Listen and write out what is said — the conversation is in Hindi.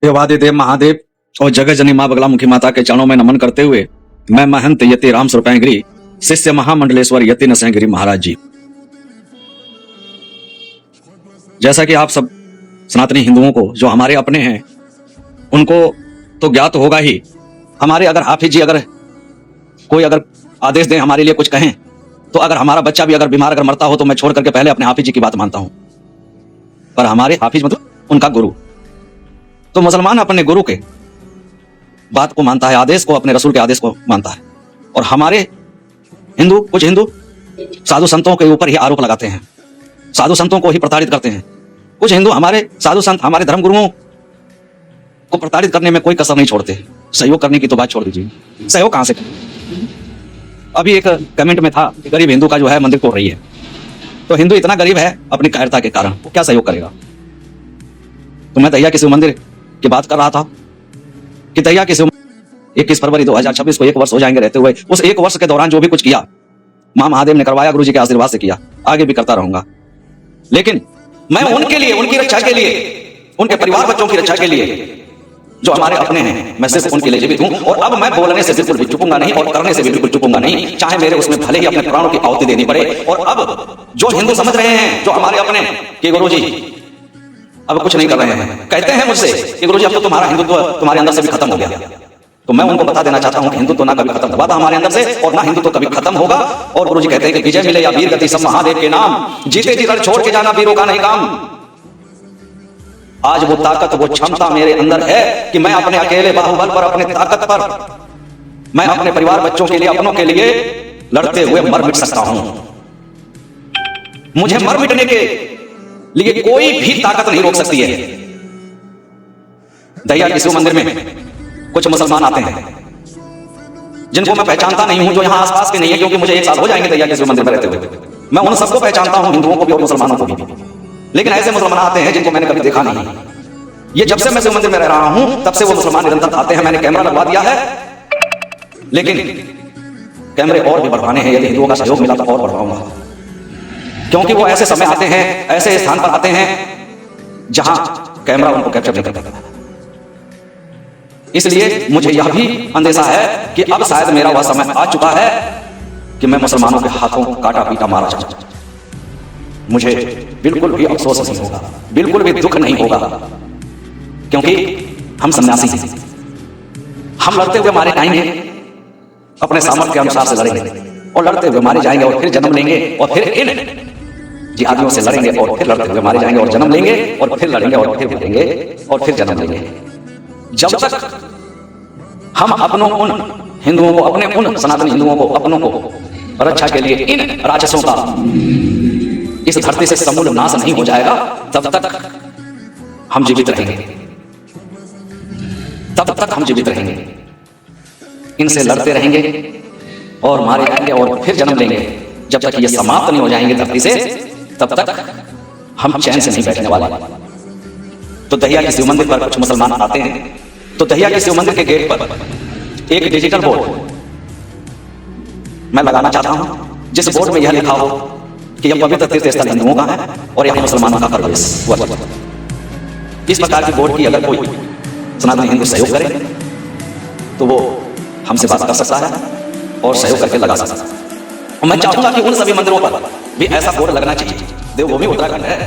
देवादिदेव महादेव और जगत जननी मां बगलामुखी माता के चरणों में नमन करते हुए मैं महंत यति राम सुरपैंगिरी शिष्य महामंडलेश्वर यति नरसिंहगिरी महाराज जी। जैसा कि आप सब सनातनी हिंदुओं को जो हमारे अपने हैं उनको तो ज्ञात होगा ही, हमारे अगर हाफिज जी अगर कोई अगर आदेश दें हमारे लिए कुछ कहें तो अगर हमारा बच्चा भी अगर बीमार अगर मरता हो तो मैं छोड़ करके पहले अपने हाफिज जी की बात मानता हूं। पर हमारे हाफिज मतलब उनका गुरु, तो मुसलमान अपने गुरु के बात को मानता है, आदेश को, अपने रसूल के आदेश को मानता है। और हमारे हिंदू कुछ हिंदू साधु संतों के ऊपर ही आरोप लगाते हैं, साधु संतों को ही प्रताड़ित करते हैं। कुछ हिंदू हमारे साधु संत हमारे धर्म गुरुओं को प्रताड़ित करने में कोई कसर नहीं छोड़ते। सहयोग करने की तो बात छोड़ दीजिए, सहयोग कहां से? अभी एक कमेंट में था कि गरीब हिंदू का जो है मंदिर तोड़ रही है, तो हिंदू इतना गरीब है अपनी कायरता के कारण, वो क्या सहयोग करेगा? तो मैं दहिया के शिव मंदिर की बात कर रहा था कि दहिया के शिव 21 फरवरी 2026 को 1 वर्ष हो जाएंगे रहते हुए, उस 1 वर्ष के दौरान जो भी कुछ किया मां महादेव ने करवाया, गुरु जी के आशीर्वाद से किया, आगे भी करता रहूंगा। लेकिन मैं उनके लिए, उनकी रक्षा के लिए, उनके परिवार बच्चों की रक्षा के लिए जो हमारे अपने हैं, मैं सिर्फ उनके लिए जीवित हूं। और अब मैं बोलने से बिल्कुल भी चुकूंगा नहीं और करने से भी बिल्कुल चुकूंगा नहीं, चाहे मेरे उसमें भले ही अपने प्राणों की आहुति देनी पड़े। और अब जो हिंदू समझ रहे हैं, जो हमारे अपने कि गुरु जी अब कुछ नहीं कर रहे हैं, कहते हैं मुझसे कि गुरु जी अब तो तुम्हारा हिंदुत्व तुम्हारे अंदर से भी खत्म हो गया, तो मैं उनको बता देना चाहता हूं कि हिंदुत्व ना कभी खत्म हुआ था हमारे अंदर से और ना हिंदुत्व कभी खत्म होगा। और गुरु जी कहते हैं कि विजय मिले या वीर गति सब महादेव के नाम, जीते जी रण छोड़ के जाना वीरों का नहीं काम। आज वो ताकत, वो क्षमता मेरे अंदर है कि मैं अपने अकेले बाहुबल पर, अपने ताकत पर, मैं अपने परिवार बच्चों के लिए, अपनों के लिए लड़ते हुए मर मिट सकता हूं। मुझे मर मिटने के लिए कोई भी ताकत नहीं रोक सकती है। दहिया के शिव मंदिर में कुछ मुसलमान आते हैं जिनको मैं पहचानता नहीं हूं, जो यहां आसपास के नहीं है, क्योंकि मुझे 1 साल हो जाएंगे दहिया के शिव मंदिर में रहते हुए। मैं उन सबको पहचानता हूं, हिंदुओं को भी और मुसलमानों को भी। लेकिन ऐसे मुसलमान आते हैं जिनको मैंने कभी देखा नहीं। ये जब से मैं शिव मंदिर में रह रहा हूं तब से वो मुसलमान निरंतर आते हैं। मैंने कैमरा लगवा दिया है, लेकिन कैमरे और भी बढ़वाने हैं। यदि हिंदुओं का सहयोग मिला तो और बढ़वाऊंगा, क्योंकि वो ऐसे समय आते हैं, ऐसे स्थान पर आते हैं जहां कैमरा उनको कैप्चर नहीं कर पाता। इसलिए मुझे यह भी अंदेशा है कि अब शायद मेरा वह समय आ चुका है कि मैं मुसलमानों के हाथों काटा पीटा मारा जाऊं। मुझे बिल्कुल भी अफसोस नहीं होगा, बिल्कुल भी दुख नहीं होगा, क्योंकि हम सन्यासी हैं। हम लड़ते हुए मारे जाएंगे, अपने सामर्थ्य के अनुसार से लड़ेंगे और लड़ते हुए मारे जाएंगे और फिर जन्म लेंगे और फिर इन जिहादियों से लड़ेंगे और फिर लड़ते हुए मारे जाएंगे और जन्म लेंगे और फिर लड़ेंगे और फिर लड़ेंगे और फिर जन्म लेंगे। जब तक हम अपनों उन हिंदुओं को, अपने उन सनातनी हिंदुओं को, अपनों को रक्षा के लिए इन राक्षसों का इस धरती से समूल नाश नहीं हो जाएगा, तब तक हम जीवित रहेंगे, तब तक हम जीवित रहेंगे। इनसे लड़ते रहेंगे और मारे जाएंगे और फिर जन्म लेंगे। जब तक ये समाप्त नहीं हो जाएंगे धरती से, तब तक हम चैन से नहीं बैठने वाले। तो दहिया के शिव मंदिर पर कुछ मुसलमान आते हैं, तो दहिया के शिव मंदिर के गेट पर एक डिजिटल बोर्ड मैं लगाना चाहता हूं, जिस बोर्ड में यह लिखा हो कि यह पवित्र तीर्थ स्थल हिंदुओं का है और यह मुसलमानों का प्रवेश। इस प्रकार की बोर्ड की अगर कोई सनातनी हिंदू सहयोग करे तो वो हमसे बात कर सकता है और सहयोग करके लगा सकता है। और मैं चाहूंगा कि उन सभी मंदिरों पर भी ऐसा बोर्ड लगना चाहिए। देवभूमि उत्तराखंड है।